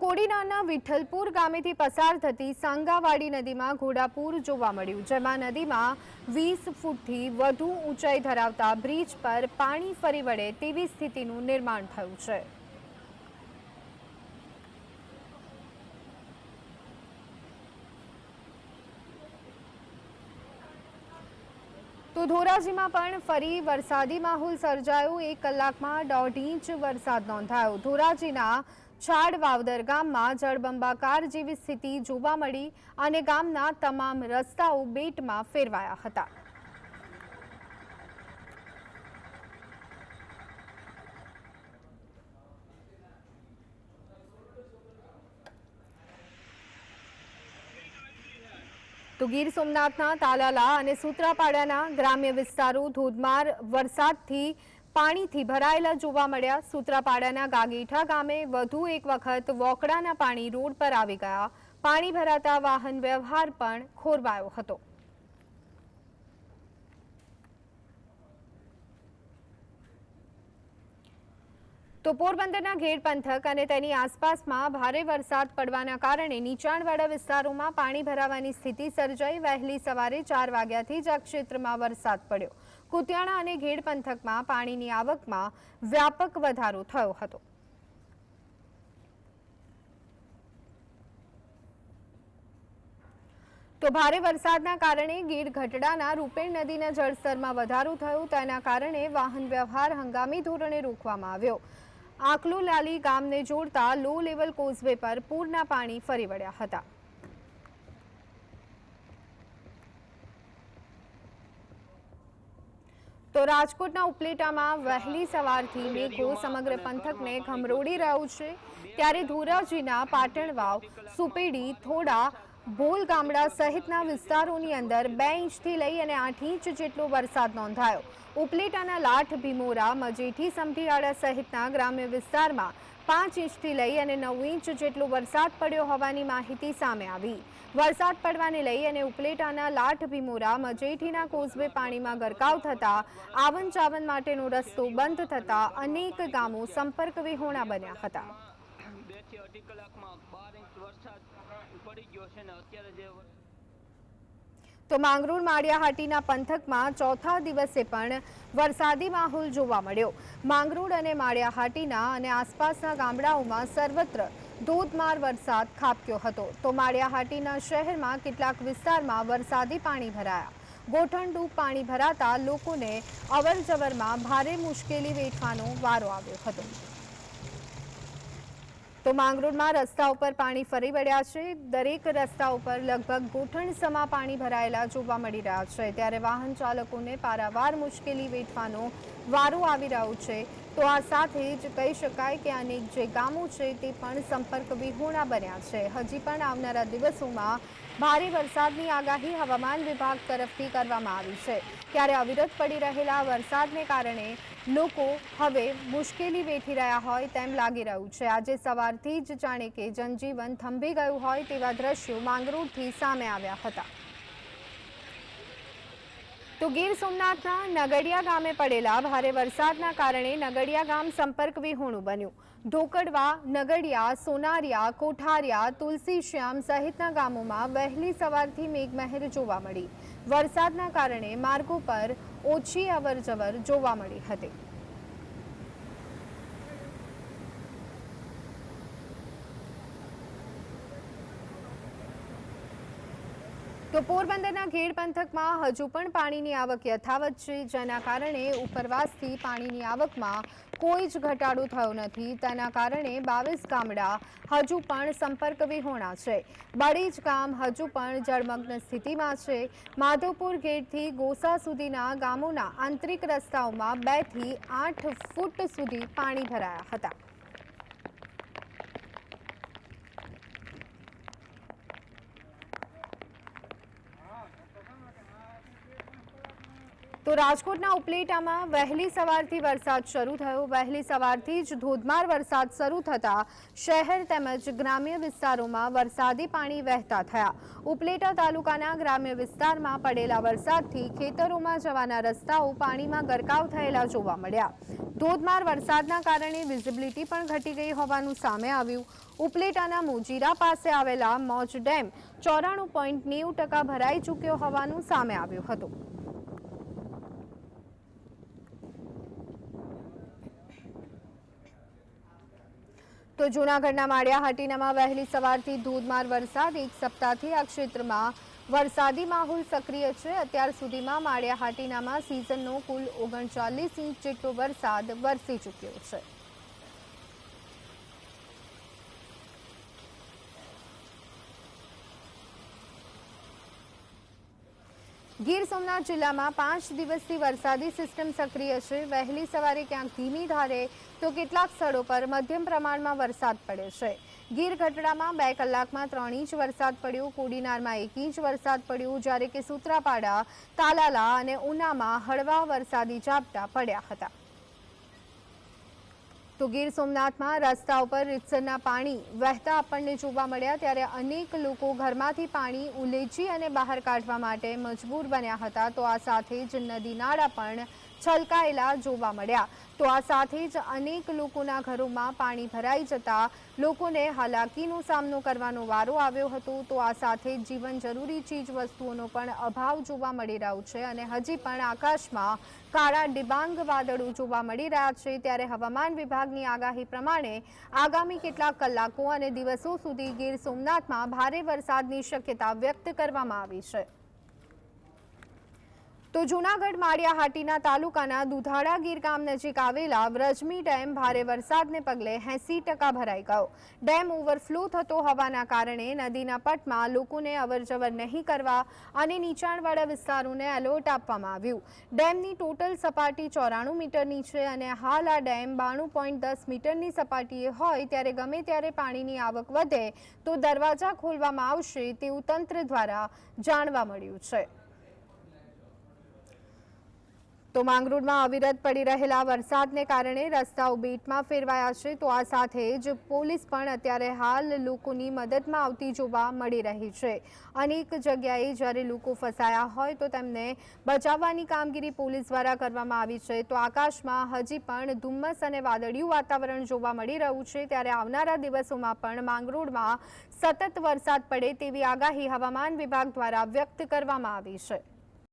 કોડીનારના વિઠ્ઠલપુર ગામેથી પસાર થતી સાંગાવાડી નદીમાં ઘોડાપૂર જોવા મળ્યું, જેમાં નદીમાં 20 ફૂટથી વધુ ઊંચાઈ ધરાવતા બ્રિજ પર પાણી ફરી વળે તેવી સ્થિતિનું નિર્માણ થયું છે. તો ધોરાજીમાં પણ ફરી વરસાદી માહોલ સર્જાયો. 1 કલાકમાં 1.5 ઇંચ વરસાદ નોંધાયો. ધોરાજીના છાડ વાવદર ગામમાં જળબંબાકાર જેવી સ્થિતિ જોવા મળી અને ગામના તમામ રસ્તાઓ બેટમાં ફેરવાયા હતા. તો ગીર સોમનાથના તાલાલા અને સૂત્રાપાડાના ગ્રામ્ય વિસ્તારો ધોધમાર વરસાદથી પાણીથી ભરાયેલા જોવા મળ્યા. સૂત્રાપાડાના ગાગીઠા ગામે વધુ એક વખત વોકડાના પાણી રોડ પર આવી ગયા. પાણી ભરાતા વાહન વ્યવહાર પણ ખોરવાયો હતો. તો પોરબંદરના ઘેડ પંથક અને તેની આસપાસમાં ભારે વરસાદ પડવાના કારણે નીચાણવાળા વિસ્તારોમાં પાણી ભરાવાની સ્થિતિ સર્જાઈ. વહેલી સવારે 4 વાગ્યાથી જ આ ક્ષેત્રમાં વરસાદ પડ્યો. કુતિયાણા અને ઘેડ પંથકમાં પાણીની આવકમાં વ્યાપક વધારો થયો હતો. તો ભારે વરસાદના કારણે ગીર ગઢડાના રૂપેણ નદીના જળસ્તરમાં વધારો થયો. તેના કારણે વાહન વ્યવહાર હંગામી ધોરણે રોકવામાં આવ્યો. આકલો લાલી ગામને જોડતા લો લેવલ કોઝવે પર પૂરના પાણી ફરી વળ્યા હતા. તો રાજકોટના ઉપલેટામાં વહેલી સવારથી મેઘો સમગ્ર પંથકને ખમરોડી રહ્યું છે. ત્યારે ધોરાજીના પાટણવાવ, સુપેડી, થોડા, ભોલ ગામડા સહિતના વિસ્તારોની અંદર 2 ઇંચથી લઈ અને 8 ઇંચ જેટલો વરસાદ નોંધાયો. ઉપલેટાના લાઠ, ભીમોરા, મજેઠી, સમઢિયાળા સહિતના ગ્રામ્ય વિસ્તારમાં 5 ઇંચથી લઈ અને 9 ઇંચ જેટલો વરસાદ પડ્યો હોવાની માહિતી સામે આવી. વરસાદ પડવાને લઈ અને ઉપલેટાના લાઠ, ભીમોરા, મજેઠીના કોઝવે પાણીમાં ગરકાવ થતા આવન જાવન માટેનો રસ્તો બંધ થતા અનેક ગામો સંપર્ક વિહોણા બન્યા હતા. 2 થી 2.5 કલાકમાં 12 ઇંચ વરસાદ પડી ગયો છે ને અત્યારે જે તો માંગરોળ માળિયાહાટીના પંથકમાં ચોથા દિવસે પણ વરસાદી માહોલ જોવા મળ્યો. માંગરોળ અને માળિયાહાટીના અને આસપાસના ગામડાઓમાં સર્વત્ર ધોધમાર વરસાદ ખાબક્યો હતો. તો માળિયાહાટીના શહેરમાં કેટલાક વિસ્તારમાં વરસાદી પાણી ભરાયા. ગોઠણડૂબ પાણી ભરાતા લોકોને અવરજવરમાં ભારે મુશ્કેલી વેઠવાનો વારો આવ્યો હતો. તો માંગરોળમાં રસ્તા ઉપર પાણી ફરી વળ્યા છે. દરેક રસ્તા ઉપર લગભગ ગોઠણસમા પાણી ભરાયેલા જોવા મળી રહ્યા છે. ત્યારે વાહન ચાલકોને પારાવાર મુશ્કેલી વેઠવાનો વારો આવી રહ્યો છે. તો આ સાથે જ કહી શકાય કે અનેક જે ગામો છે તે પણ સંપર્ક વિહોણા બન્યા છે. હજી પણ આવનારા દિવસોમાં ભારે વરસાદની આગાહી હવામાન વિભાગ તરફથી કરવામાં આવી છે. ત્યારે અવિરત પડી રહેલા વરસાદને કારણે લોકો હવે મુશ્કેલી વેઠી રહ્યા હોય તેમ લાગી રહ્યું છે. આજે સવારથી જ જાણે કે જનજીવન થંભી ગયું હોય તેવા દ્રશ્યો માંગરોળથી સામે આવ્યા હતા. તો ગીર સોમનાથના નગડિયા ગામે પડેલા ભારે વરસાદના કારણે નગડિયા ગામ સંપર્ક વિહોણું બન્યું. ઢોકડવા, નગડિયા, સોનારિયા, કોઠારિયા, તુલસીશ્યામ સહિતના ગામોમાં વહેલી સવારથી મેઘમહેર જોવા મળી. વરસાદના કારણે માર્ગો પર ઓછી અવરજવર જોવા મળી હતી. તો પોરબંદરના ઘેડ પંથકમાં હજુ પણ પાણીની આવક યથાવત છે, જેના કારણે ઉપરવાસથી પાણીની આવકમાં કોઈ જ ઘટાડો થયો નથી. તેના કારણે 22 ગામડા હજુ પણ સંપર્ક વિહોણા છે. બળીજ ગામ હજુ પણ જળમગ્ન સ્થિતિમાં છે. માધવપુર ઘેડથી ગોસા સુધીના ગામોના આંતરિક રસ્તાઓમાં 2 થી 8 ફૂટ સુધી પાણી ભરાયા હતા. તો રાજકોટના ઉપલેટામાં વહેલી સવારથી વરસાદ શરૂ થયો। વહેલી સવારથી જ ધોધમાર વરસાદ શરૂ થતા શહેર તેમજ ગ્રામ્ય વિસ્તારોમાં વરસાદી પાણી વહેતા થયા। ઉપલેટા તાલુકાના ગ્રામ્ય વિસ્તારમાં પડેલા વરસાદથી ખેતરોમાં જવાના રસ્તાઓ પાણીમાં ગરકાવ થયેલા જોવા મળ્યા। ધોધમાર વરસાદના કારણે વિઝિબિલિટી પણ ઘટી ગઈ હોવાનું સામે આવ્યું। ઉપલેટાના મોજીરા પાસે આવેલા મોજ ડેમ 94.90% ભરાઈ ચૂક્યો હોવાનું સામે આવ્યું હતું। તો જૂનાગઢના માળિયાહાટીનામાં વહેલી સવારથી ધોધમાર વરસાદ। એક સપ્તાહથી આ ક્ષેત્રમાં વરસાદી માહોલ સક્રિય છે। અત્યાર સુધીમાં માળિયાહાટીનામાં સિઝનનો કુલ 39 ઇંચ જેટલો વરસાદ વરસી ચૂક્યો છે। ગીર સોમનાથ જિલ્લામાં 5 દિવસથી વરસાદી સિસ્ટમ સક્રિય છે। વહેલી સવારે ક્યાંક ધીમી ધારે તો કેટલાક સ્થળો પર મધ્યમ પ્રમાણમાં વરસાદ પડ્યો છે। ગીર ગઢડામાં 2 કલાકમાં 3 ઇંચ વરસાદ પડ્યો। કોડીનારમાં 1 ઇંચ વરસાદ પડ્યો, જ્યારે કે સૂત્રાપાડા, તાલાલા અને ઉનામાં હળવા વરસાદી ઝાપટા પડ્યા હતા। તો ગીર સોમનાથમાં રસ્તા ઉપર રીતસરના પાણી વહેતા આપણને જોવા મળ્યા, ત્યારે અનેક લોકો ઘરમાંથી પાણી ઉલેચી અને બહાર કાઢવા માટે મજબૂર બન્યા હતા। તો આ સાથે જ નદી નાળા પણ છલકાયેલા જોવા મળ્યા। તો આ સાથે જ અનેક લોકોના ઘરોમાં પાણી ભરાઈ જતા લોકોને હાલાકીનો સામનો કરવાનો વારો આવ્યો હતો। તો આ સાથે જ જીવન જરૂરી ચીજ વસ્તુઓનો પણ અભાવ જોવા મળી રહ્યો છે અને હજી પણ આકાશમાં કાળા ડિબાંગ વાદળો જોવા મળી રહ્યા છે। ત્યારે હવામાન વિભાગની આગાહી પ્રમાણે આગામી કેટલાક કલાકો અને દિવસો સુધી ગીર સોમનાથમાં ભારે વરસાદની શક્યતા વ્યક્ત કરવામાં આવી છે। તો જૂનાગઢ માળિયાહાટીના તાલુકાના દુધાળા ગીર ગામ નજીક આવેલા વ્રજમી ડેમ ભારે વરસાદને પગલે 80% ભરાઈ ગયો। ડેમ ઓવરફ્લો થતો હોવાના કારણે નદીના પટમાં લોકોને અવરજવર નહીં કરવા અને નીચાણવાળા વિસ્તારોને એલર્ટ આપવામાં આવ્યું। ડેમની ટોટલ સપાટી 94 મીટરની છે અને હાલ આ ડેમ 92.10 મીટરની સપાટીએ હોય, ત્યારે ગમે ત્યારે પાણીની આવક વધે તો દરવાજા ખોલવામાં આવશે તેવું તંત્ર દ્વારા જાણવા મળ્યું છે। તો માંગરોળમાં અવિરત પડી રહેલા વરસાદને કારણે રસ્તાઓ બેટમાં ફેરવાયા છે। તો આ સાથે જ પોલીસ પણ અત્યારે હાલ લોકોની મદદમાં આવતી જોવા મળી રહી છે। અનેક જગ્યાએ જ્યારે લોકો ફસાયા હોય તો તેમને બચાવવાની કામગીરી પોલીસ દ્વારા કરવામાં આવી છે। તો આકાશમાં હજી પણ ધુમ્મસ અને વાદળિયું વાતાવરણ જોવા મળી રહ્યું છે, ત્યારે આવનારા દિવસોમાં પણ માંગરોળમાં સતત વરસાદ પડે તેવી આગાહી હવામાન વિભાગ દ્વારા વ્યક્ત કરવામાં આવી છે।